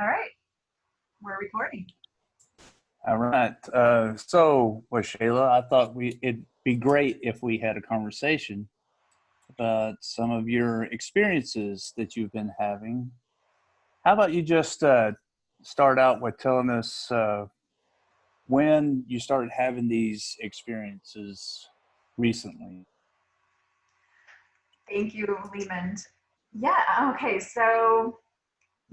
All right, we're recording. All right. Shayla, I thought it'd be great if we had a conversation about some of your experiences that you've been having. How about you just start out with telling us when you started having these experiences recently? Thank you, Leemond. Yeah, okay, so,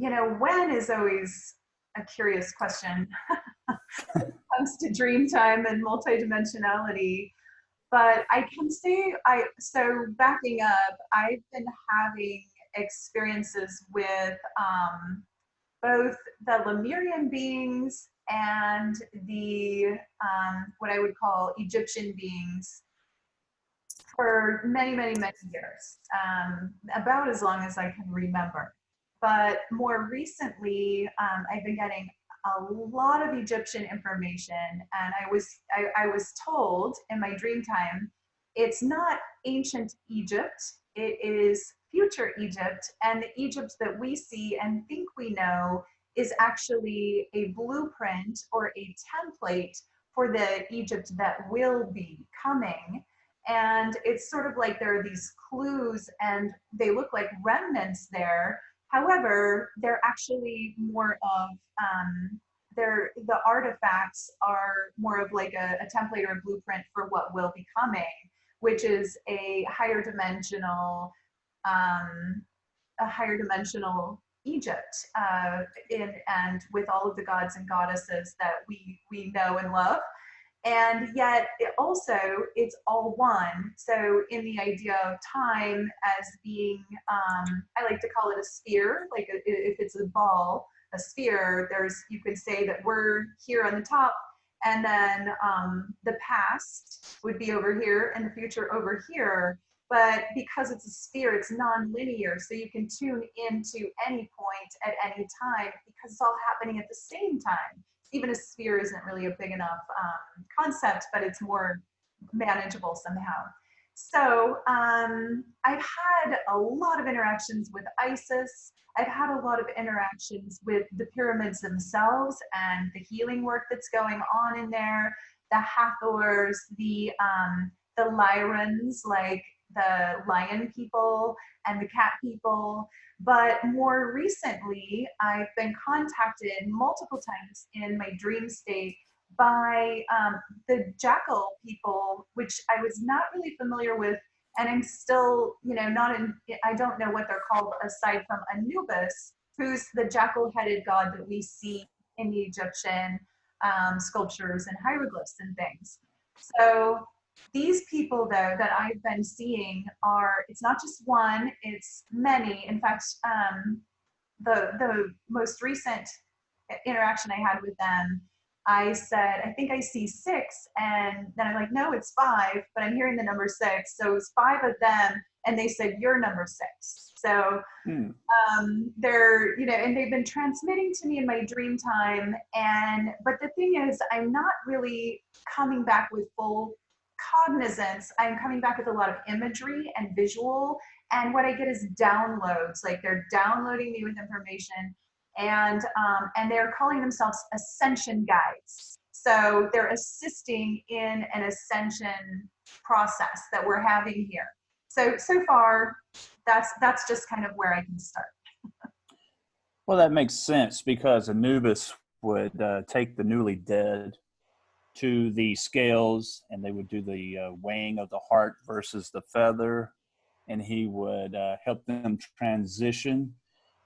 when is always a curious question when it comes to dream time and multidimensionality. But I can say, so backing up, I've been having experiences with both the Lemurian beings and the what I would call Egyptian beings for many, many, many years, about as long as I can remember. But more recently, I've been getting a lot of Egyptian information, and I was told in my dream time, it's not ancient Egypt, it is future Egypt, and the Egypt that we see and think we know is actually a blueprint or a template for the Egypt that will be coming. And it's sort of like there are these clues and they look like remnants there. However, they're actually more of, the artifacts are more of like a template or a blueprint for what will be coming, which is um, a higher dimensional Egypt, and with all of the gods and goddesses that we know and love. And yet it's all one. So in the idea of time as being, I like to call it a sphere, like if it's a ball, a sphere, you could say that we're here on the top, and then the past would be over here and the future over here. But because it's a sphere, it's non-linear, so you can tune into any point at any time because it's all happening at the same time. Even a sphere isn't really a big enough concept, but it's more manageable somehow. So I've had a lot of interactions with Isis. I've had a lot of interactions with the pyramids themselves and the healing work that's going on in there. The Hathors, the Lyrans, like the lion people and the cat people. But more recently, I've been contacted multiple times in my dream state by the Jackal people, which I was not really familiar with. And I'm still, not in, I don't know what they're called aside from Anubis, who's the jackal headed god that we see in the Egyptian sculptures and hieroglyphs and things. So these people, though, that I've been seeing it's not just one, it's many. In fact, the most recent interaction I had with them, I said, I think I see 6. And then I'm like, no, it's 5, but I'm hearing the number 6. So it's 5 of them. And they said, you're number 6. So they're, and they've been transmitting to me in my dream time. But the thing is, I'm not really coming back with full cognizance. I'm coming back with a lot of imagery and visual. And what I get is downloads, like they're downloading me with information, and they're calling themselves Ascension guides. So they're assisting in an ascension process that we're having here. So far, that's just kind of where I can start. Well, that makes sense because Anubis would take the newly dead to the scales, and they would do the weighing of the heart versus the feather, and he would help them transition.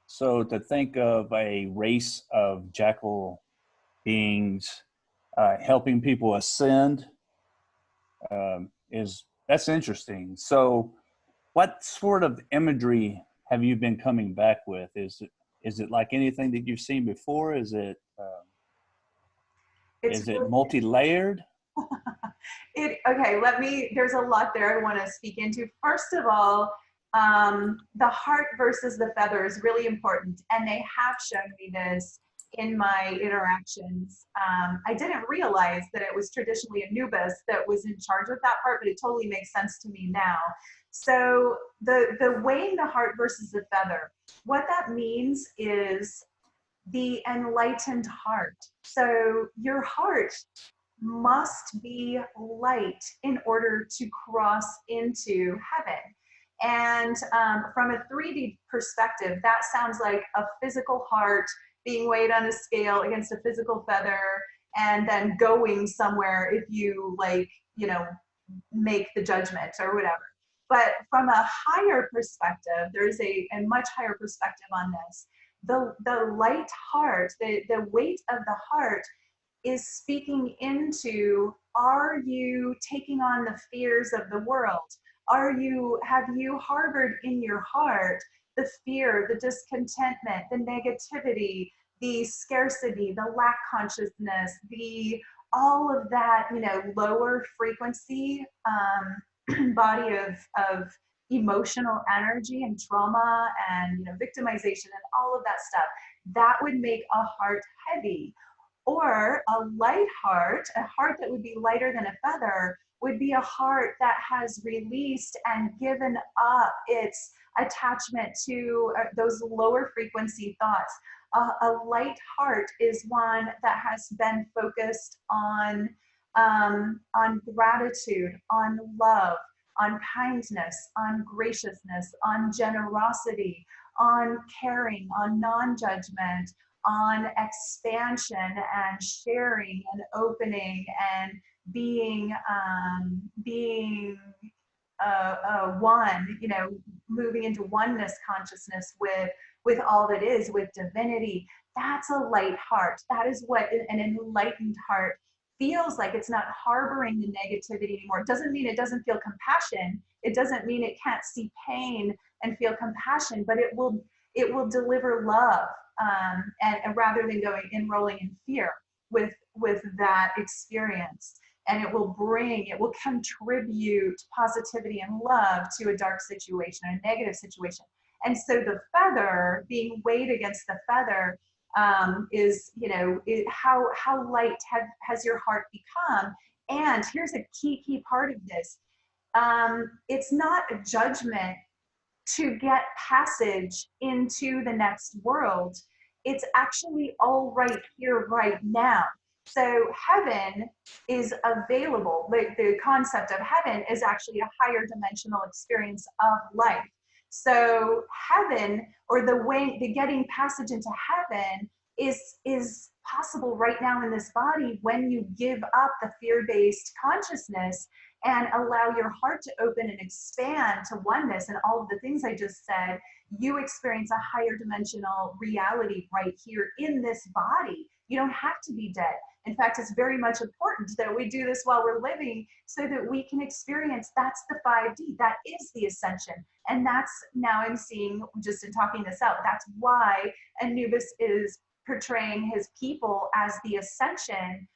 So to think of a race of jackal beings helping people ascend that's interesting. So what sort of imagery have you been coming back with? Is it like anything that you've seen before? Is it multi-layered? There's a lot there I want to speak into. First of all, the heart versus the feather is really important, and they have shown me this in my interactions. I didn't realize that it was traditionally Anubis that was in charge of that part, but it totally makes sense to me now. So the weighing the heart versus the feather, what that means is the enlightened heart. So your heart must be light in order to cross into heaven. And from a 3D perspective, that sounds like a physical heart being weighed on a scale against a physical feather and then going somewhere if you like, you know, make the judgment or whatever. But from a higher perspective, there's a much higher perspective on this. The light heart, the weight of the heart is speaking into, are you taking on the fears of the world? Have you harbored in your heart the fear, the discontentment, the negativity, the scarcity, the lack consciousness, all of that, you know, lower frequency body of emotional energy and trauma and, you know, victimization and all of that stuff, that would make a heart heavy. Or a light heart, a heart that would be lighter than a feather, would be a heart that has released and given up its attachment to those lower frequency thoughts. A light heart is one that has been focused on gratitude, on love, on kindness, on graciousness, on generosity, on caring, on non-judgment, on expansion and sharing and opening and being one, you know, moving into oneness consciousness with all that is, with divinity. That's a light heart. That is what an enlightened heart feels like. It's not harboring the negativity anymore. It doesn't mean it doesn't feel compassion. It doesn't mean it can't see pain and feel compassion, but it will deliver love, and rather than enrolling in fear with that experience. And it will contribute positivity and love to a dark situation, a negative situation. And so the feather being weighed against the feather is, you know, how light has your heart become? And here's a key part of this. It's not a judgment to get passage into the next world. It's actually all right here, right now. So heaven is available. The concept of heaven is actually a higher dimensional experience of life. So heaven, or the getting passage into heaven, is possible right now in this body when you give up the fear-based consciousness and allow your heart to open and expand to oneness and all of the things I just said. You experience a higher dimensional reality right here in this body. You don't have to be dead. In fact, it's very much important that we do this while we're living so that we can experience, that's the 5D, that is the ascension. And that's, now I'm seeing, just in talking this out, that's why Anubis is portraying his people as the ascension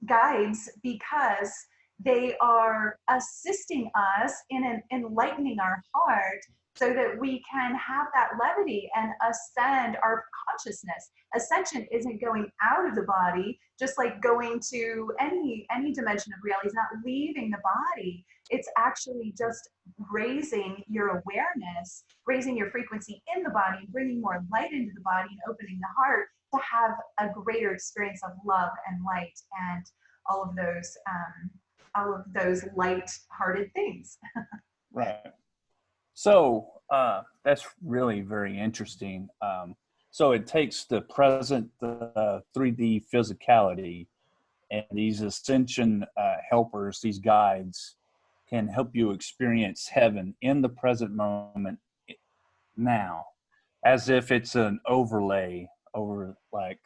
guides, because they are assisting us in enlightening our heart so that we can have that levity and ascend our consciousness. Ascension isn't going out of the body, just like going to any dimension of reality is not leaving the body. It's actually just raising your awareness, raising your frequency in the body, bringing more light into the body and opening the heart to have a greater experience of love and light and all of those light-hearted things. Right. So that's really very interesting. So it takes the present 3D physicality, and these ascension helpers, these guides, can help you experience heaven in the present moment now, as if it's an overlay over, like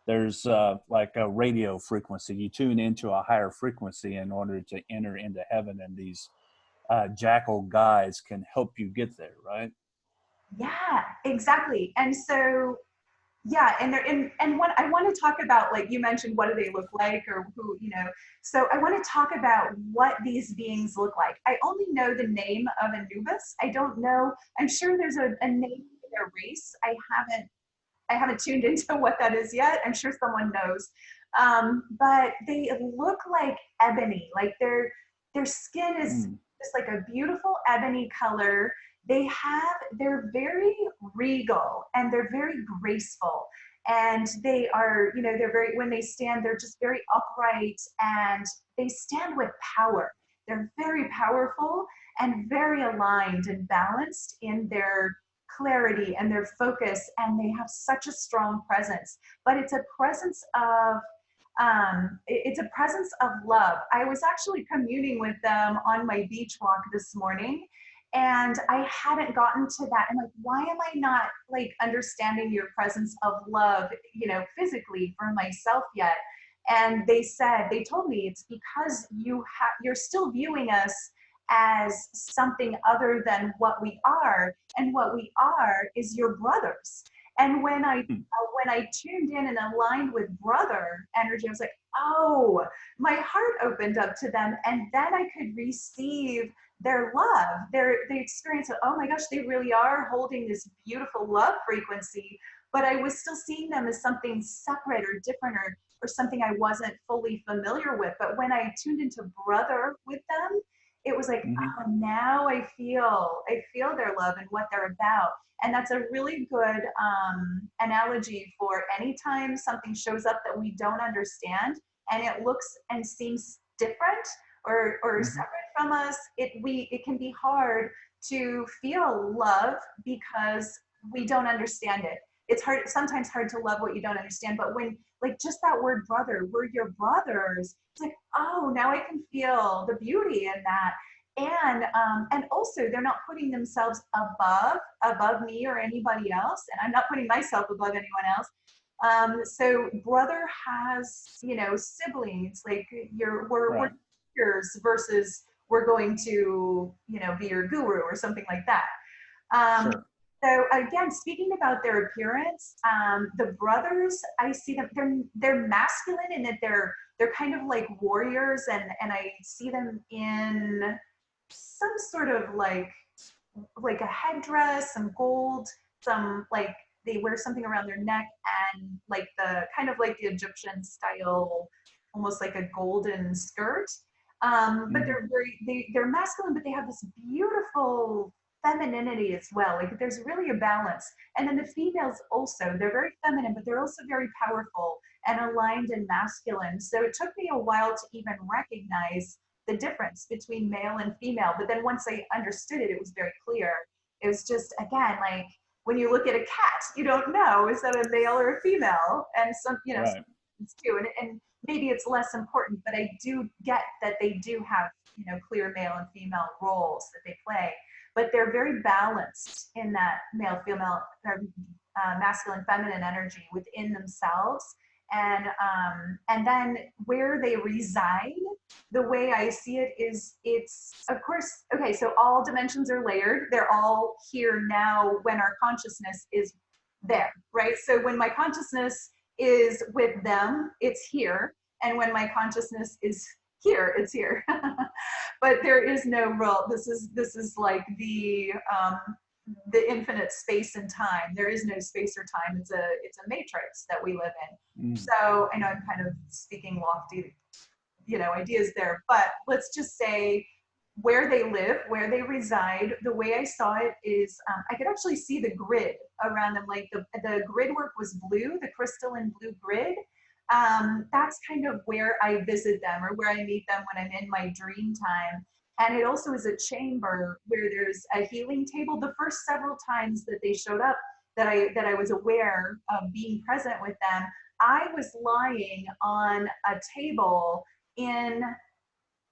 there's like a radio frequency. You tune into a higher frequency in order to enter into heaven, and these Jackal guides can help you get there, right? Yeah, exactly. And so, yeah, and what I want to talk about, like you mentioned, what do they look like, or who, you know, so I want to talk about what these beings look like. I only know the name of Anubis. I don't know, I'm sure there's a name for their race. I haven't tuned into what that is yet. I'm sure someone knows. But they look like ebony, like their skin is just like a beautiful ebony color. they're very regal and they're very graceful. And they are, they're very, when they stand, they're just very upright and they stand with power. They're very powerful and very aligned and balanced in their clarity and their focus. And they have such a strong presence, but it's a presence of it's a presence of love. I was actually communing with them on my beach walk this morning, and I hadn't gotten to that. I'm like, why am I not like understanding your presence of love, physically for myself yet? And they told me it's because you're still viewing us as something other than what we are, and what we are is your brothers. And when I tuned in and aligned with brother energy, I was like, oh, my heart opened up to them, and then I could receive their love, the experience of, oh my gosh, they really are holding this beautiful love frequency. But I was still seeing them as something separate or different, or something I wasn't fully familiar with. But when I tuned into brother with them, it was like, Mm-hmm. oh, now I feel their love and what they're about. And that's a really good analogy for anytime something shows up that we don't understand and it looks and seems different or Mm-hmm. separate from us. It can be hard to feel love because we don't understand it. It's sometimes hard to love what you don't understand. But when, like, just that word brother, we're your brothers, it's like, oh, now I can feel the beauty in that. And also they're not putting themselves above me or anybody else, and I'm not putting myself above anyone else. So brother has, siblings, like we're Right. peers versus we're going to, be your guru or something like that. um, Sure. so again, speaking about their appearance, the brothers, I see them, they're masculine in that they're kind of like warriors, and I see them in some sort of like a headdress, some gold, some like they wear something around their neck, and like the kind of like the Egyptian style, almost like a golden skirt. But Mm-hmm. they're masculine, but they have this beautiful femininity as well. Like there's really a balance. And then the females also, they're very feminine, but they're also very powerful and aligned and masculine. So it took me a while to even recognize the difference between male and female. But then once I understood it, it was very clear. It was just, again, like when you look at a cat, you don't know, is that a male or a female? And some, Right. too. And maybe it's less important, but I do get that they do have, clear male and female roles that they play. But they're very balanced in that male, female, masculine, feminine energy within themselves. And then where they reside, the way I see it is, it's of course, okay, so all dimensions are layered. They're all here now when our consciousness is there, right? So when my consciousness is with them, it's here. And when my consciousness is here, it's here. But there is no real, this is like the infinite space and time. There is no space or time. It's a matrix that we live in. Mm. So I know I'm kind of speaking lofty, ideas there, but let's just say where they live, where they reside, the way I saw it is I could actually see the grid around them. Like the grid work was blue, the crystalline blue grid. That's kind of where I visit them or where I meet them when I'm in my dream time. And it also is a chamber where there's a healing table. The first several times that they showed up, that I was aware of being present with them, I was lying on a table in,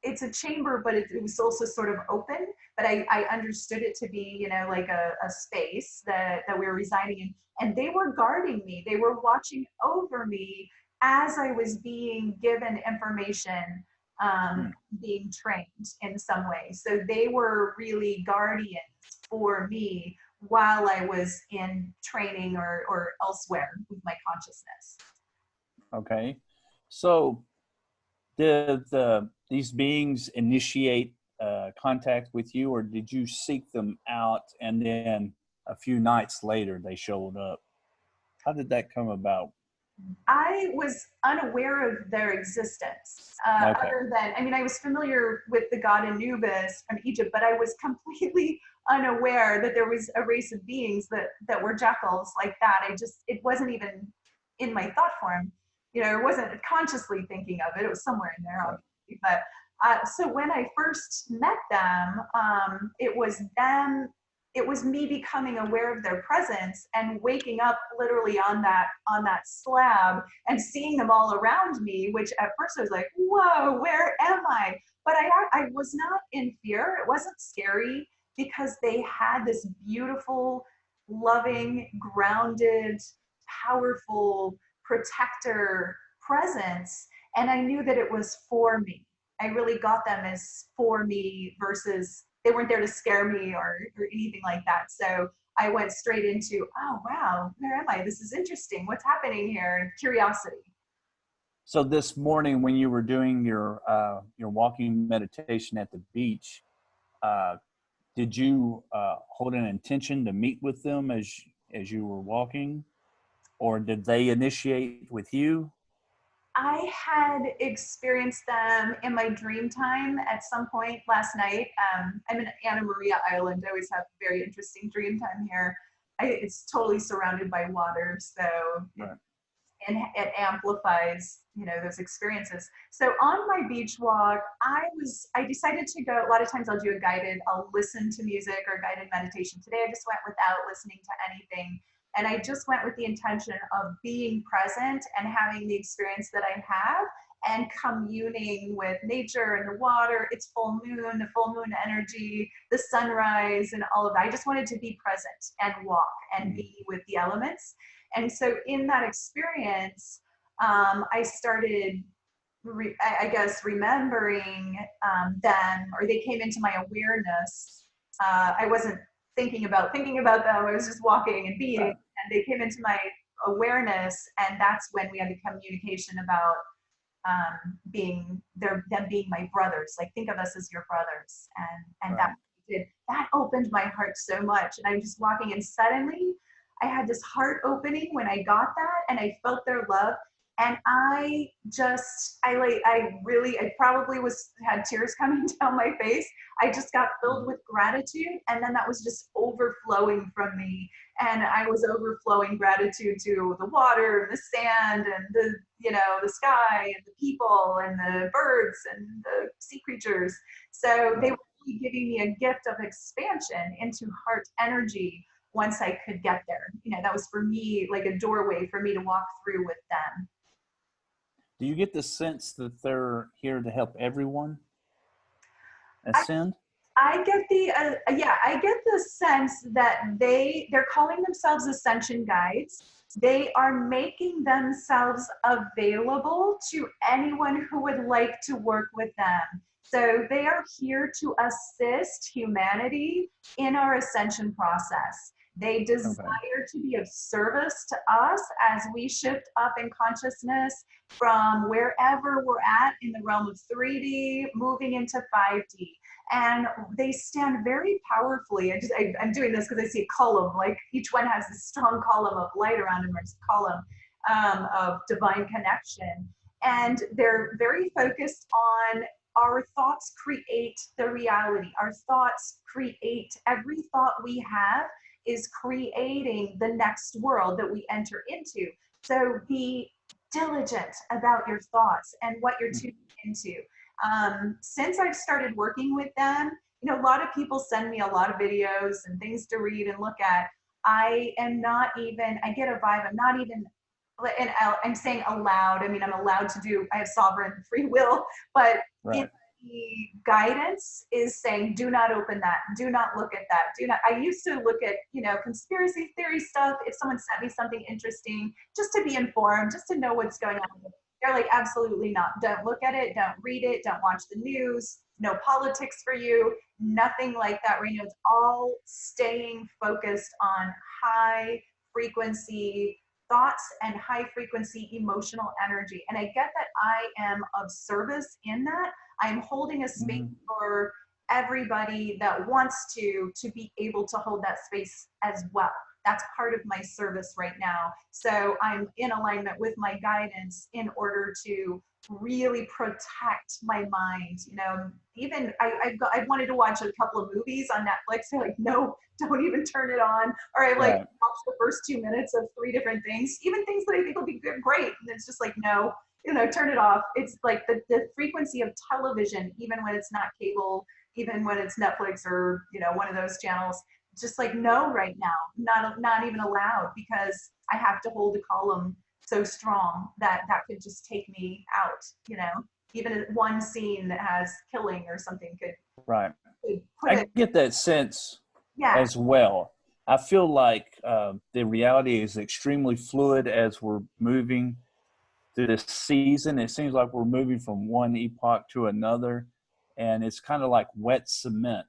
it's a chamber, but it was also sort of open. But I understood it to be, like a space that we were residing in. And they were guarding me. They were watching over me as I was being given information, Mm. being trained in some way. So they were really guardians for me while I was in training or elsewhere with my consciousness. Okay. So did these beings initiate contact with you, or did you seek them out and then a few nights later they showed up? How did that come about? I was unaware of their existence, Okay. other than, I mean, I was familiar with the god Anubis from Egypt, but I was completely unaware that there was a race of beings that were jackals like that. It wasn't even in my thought form. I wasn't consciously thinking of it. It was somewhere in there, obviously. But so when I first met them, it was them. It was me becoming aware of their presence and waking up literally on that slab and seeing them all around me. Which at first I was like, "Whoa, where am I?" But I was not in fear. It wasn't scary because they had this beautiful, loving, grounded, powerful protector presence, and I knew that it was for me. I really got them as for me versus they weren't there to scare me or anything like that. So I went straight into, oh wow, where am I? This is interesting. What's happening here? Curiosity. So this morning, when you were doing your walking meditation at the beach, uh, did you hold an intention to meet with them as you were walking, or did they initiate with you? I had experienced them in my dream time at some point last night. I'm in Anna Maria Island. I always have very interesting dream time here. It's totally surrounded by water, so Right. it amplifies those experiences. So on my beach walk, I decided to go. A lot of times I'll listen to music or guided meditation. Today I just went without listening to anything, and I just went with the intention of being present and having the experience that I have and communing with nature and the water. It's the full moon energy, the sunrise, and all of that. I just wanted to be present and walk and be with the elements. And so in that experience, I started, I guess, remembering them, or they came into my awareness. I wasn't thinking about them. I was just walking and being, Right. and they came into my awareness, and that's when we had the communication about them being my brothers. Like, think of us as your brothers, and Right. that opened my heart so much. And I'm just walking, and suddenly I had this heart opening when I got that, and I felt their love. And I probably had tears coming down my face. I just got filled with gratitude, and then that was just overflowing from me. And I was overflowing gratitude to the water and the sand and the sky and the people and the birds and the sea creatures. So they Right. were really giving me a gift of expansion into heart energy once I could get there. That was for me like a doorway for me to walk through with them. Do you get the sense that they're here to help everyone I ascend? I get I get the sense that they're calling themselves Ascension guides. They are making themselves available to anyone who would like to work with them. So they are here to assist humanity in our ascension process. They Okay. desire to be of service to us as we shift up in consciousness from wherever we're at in the realm of 3D, moving into 5D. And they stand very powerfully. I'm doing this because I see a column, like each one has this strong column of light around them, or this column of divine connection. And they're very focused on our thoughts create the reality. Our thoughts create, every thought we have is creating the next world that we enter into. So be diligent about your thoughts and what you're tuning into. Since I've started working with them, a lot of people send me a lot of videos and things to read and look at. I get a vibe, I'm not even, and I'm saying aloud, I mean, I'm allowed to do, I have sovereign free will, but in Right. the guidance is saying, do not open that, do not look at that, do not. I used to look at, conspiracy theory stuff, if someone sent me something interesting, just to be informed, just to know what's going on. They're like, absolutely not. Don't look at it. Don't read it. Don't watch the news. No politics for you. Nothing like that right now. It's all staying focused on high frequency thoughts and high frequency emotional energy. And I get that I am of service in that. I'm holding a space Mhm. for everybody that wants to be able to hold that space as well. That's part of my service right now. So I'm in alignment with my guidance in order to really protect my mind. You know, even I wanted to watch a couple of movies on Netflix. They're like, no, don't even turn it on. Or I like Right. watched the first 2 minutes of 3 different things, even things that I think will be good, great. And it's just like, no, you know, turn it off. It's like the frequency of television, even when it's not cable, even when it's Netflix or, you know, one of those channels, just like, no, right now, not even allowed, because I have to hold a column so strong that that could just take me out, you know, even one scene that has killing or something Right. could put I it, get that sense yeah. as well. I feel like the reality is extremely fluid as we're moving through this season. It seems like we're moving from one epoch to another, and it's kind of like wet cement.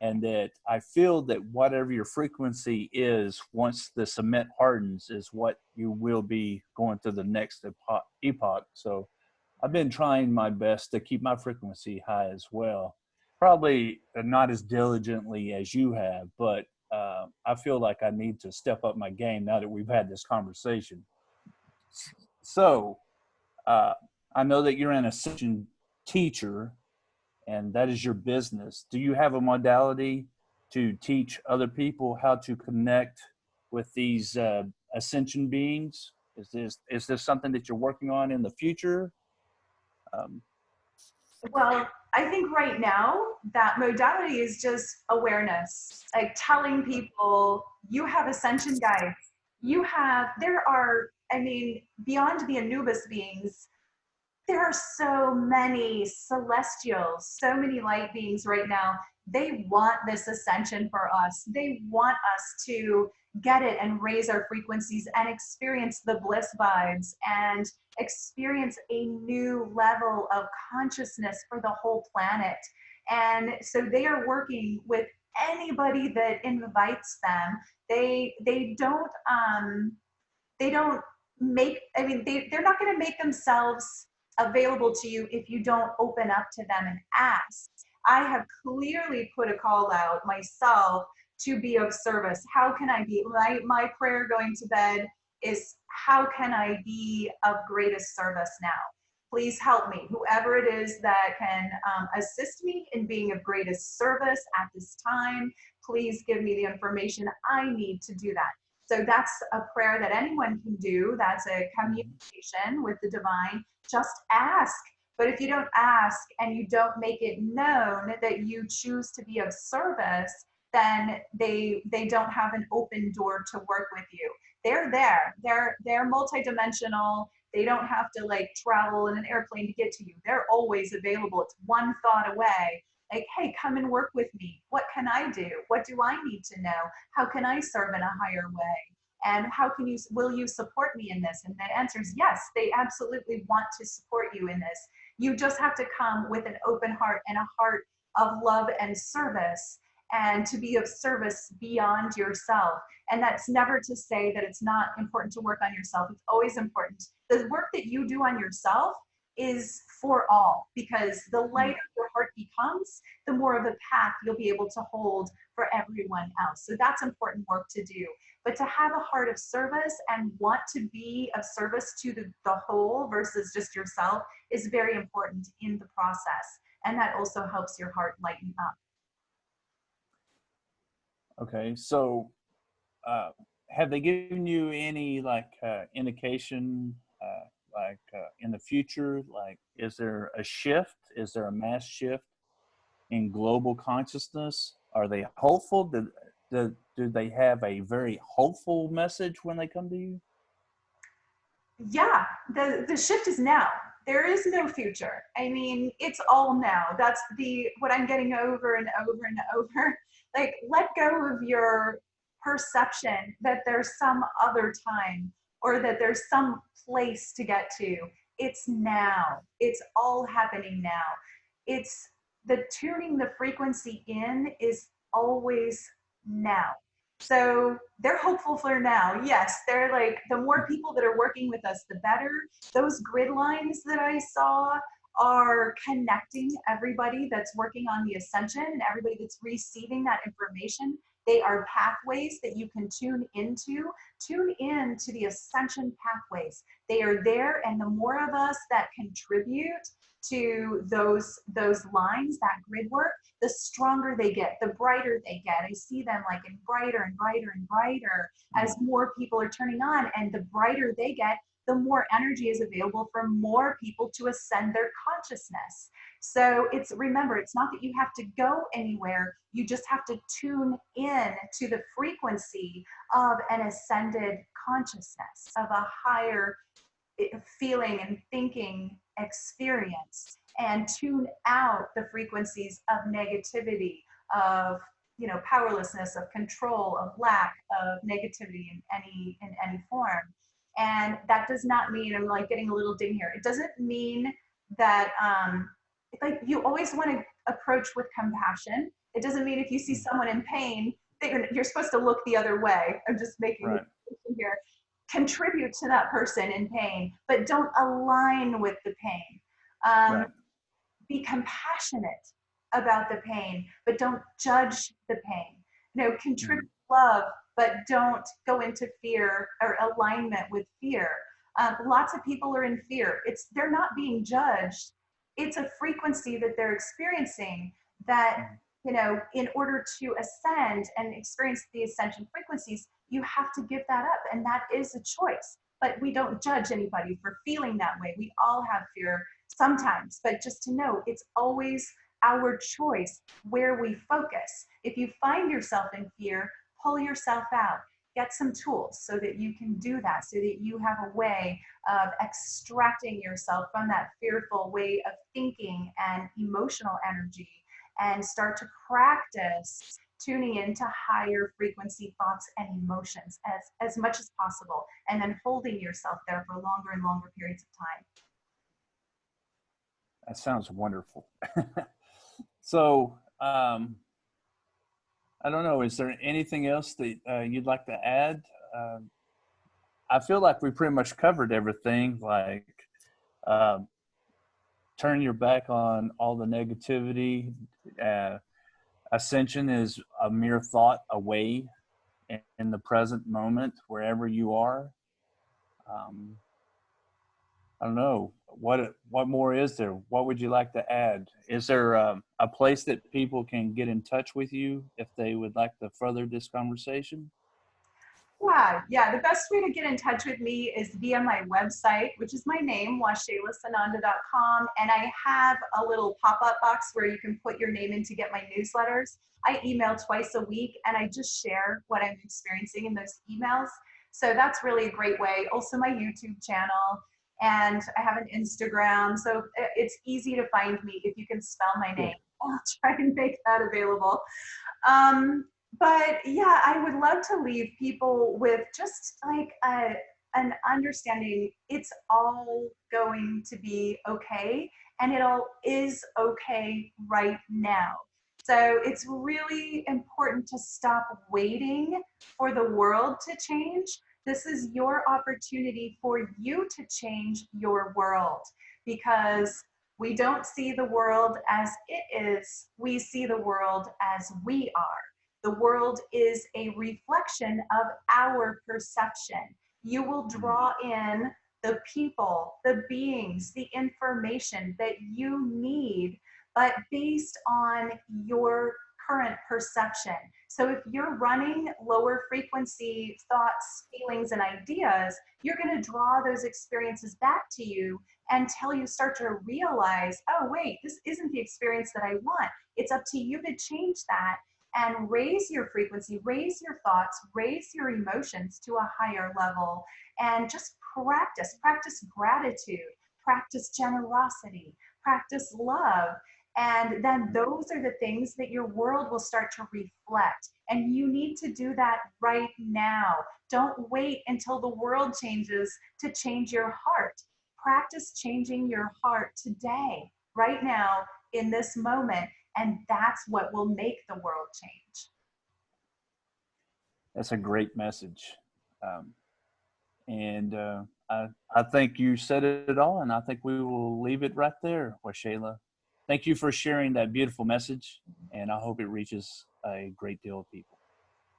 And that I feel that whatever your frequency is, once the cement hardens, is what you will be going to the next epoch. So I've been trying my best to keep my frequency high as well. Probably not as diligently as you have, but I feel like I need to step up my game now that we've had this conversation. So uh, I know that you're an Ascension teacher, and that is your business. Do you have a modality to teach other people how to connect with these Ascension beings? Is this something that you're working on in the future? Um, Well, I think right now that modality is just awareness, like telling people you have ascension guides. You have, there are, I mean, beyond the Anubis beings, there are so many celestials, so many light beings right now. They want this ascension for us. They want us to get it and raise our frequencies and experience the bliss vibes and experience a new level of consciousness for the whole planet. And so they are working with anybody that invites them. They don't make, I mean, they're not going to make themselves available to you if you don't open up to them and ask. I have clearly put a call out myself to be of service. How can I be? My prayer going to bed is, how can I be of greatest service now? Please help me. Whoever it is that can assist me in being of greatest service at this time, please give me the information I need to do that. So that's a prayer that anyone can do. That's a communication with the divine. Just ask. But if you don't ask and you don't make it known that you choose to be of service, then they don't have an open door to work with you. They're there. They're multidimensional. They don't have to like travel in an airplane to get to you. They're always available. It's one thought away. Like, hey, come and work with me. What can I do? What do I need to know? How can I serve in a higher way? And how can you, will you support me in this? And the answer is yes, they absolutely want to support you in this. You just have to come with an open heart and a heart of love and service, and to be of service beyond yourself. And that's never to say that it's not important to work on yourself. It's always important. The work that you do on yourself is for all, because the lighter your heart becomes, the more of a path you'll be able to hold for everyone else. So that's important work to do. But to have a heart of service and want to be of service to the whole versus just yourself is very important in the process. And that also helps your heart lighten up. okay, so uh, have they given you any like indication, in the future? Like, is there a shift? Is there a mass shift in global consciousness? Are they hopeful? Do they have a very hopeful message when they come to you? Yeah, the shift is now. There is no future. I mean, it's all now. That's the what I'm getting over and over and over. Like, let go of your perception that there's some other time or that there's some place to get to. It's now. It's all happening now. It's the tuning the frequency in is always now. So they're hopeful for now. Yes, they're like, the more people that are working with us, the better. Those grid lines that I saw are connecting everybody that's working on the ascension and everybody that's receiving that information. They are pathways that you can tune into. Tune in to the ascension pathways. They are there, and the more of us that contribute to those lines, that grid work, the stronger they get, the brighter they get. I see them like in brighter and brighter and brighter as more people are turning on, and the brighter they get, the more energy is available for more people to ascend their consciousness. So remember, it's not that you have to go anywhere, you just have to tune in to the frequency of an ascended consciousness, of a higher feeling and thinking experience, and tune out the frequencies of negativity, of powerlessness, of control, of lack, of negativity in any form. And that does not mean, I'm like getting a little ding here, it doesn't mean that like you always want to approach with compassion. It doesn't mean if you see someone in pain that you're supposed to look the other way. I'm just making a distinction here. Contribute to that person in pain, but don't align with the pain. Be compassionate about the pain, but don't judge the pain. Contribute love, but don't go into fear or alignment with fear. Lots of people are in fear. They're not being judged. It's a frequency that they're experiencing that, in order to ascend and experience the ascension frequencies, you have to give that up. And that is a choice. But we don't judge anybody for feeling that way. We all have fear sometimes, but just to know, it's always our choice where we focus. If you find yourself in fear, pull yourself out. Get some tools so that you can do that, so that you have a way of extracting yourself from that fearful way of thinking and emotional energy, and start to practice tuning into higher frequency thoughts and emotions as much as possible, and then holding yourself there for longer and longer periods of time. That sounds wonderful. So, I don't know, is there anything else that you'd like to add? I feel like we pretty much covered everything, like turn your back on all the negativity. Ascension is a mere thought away in the present moment, wherever you are. I don't know, what more is there? What would you like to add? Is there a place that people can get in touch with you if they would like to further this conversation? Yeah. The best way to get in touch with me is via my website, which is my name, waxelasananda.com. And I have a little pop-up box where you can put your name in to get my newsletters. I email twice a week, and I just share what I'm experiencing in those emails. So that's really a great way. Also my YouTube channel, and I have an Instagram. So it's easy to find me if you can spell my name. I'll try and make that available. But yeah, I would love to leave people with just like an understanding it's all going to be okay, and it all is okay right now. So it's really important to stop waiting for the world to change. This is your opportunity for you to change your world, because we don't see the world as it is, we see the world as we are. The world is a reflection of our perception. You will draw in the people, the beings, the information that you need, but based on your current perception. So if you're running lower frequency thoughts, feelings, and ideas, you're going to draw those experiences back to you until you start to realize, oh, wait, this isn't the experience that I want. It's up to you to change that and raise your frequency, raise your thoughts, raise your emotions to a higher level, and just practice gratitude, practice generosity, practice love. And then those are the things that your world will start to reflect. And you need to do that right now. Don't wait until the world changes to change your heart. Practice changing your heart today, right now, in this moment. And that's what will make the world change. That's a great message. I think you said it all, and I think we will leave it right there, Waxela. Thank you for sharing that beautiful message, and I hope it reaches a great deal of people.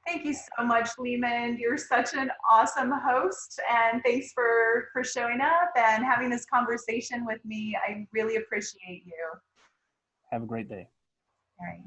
Thank you so much, Leemond. You're such an awesome host, and thanks for showing up and having this conversation with me. I really appreciate you. Have a great day. All right.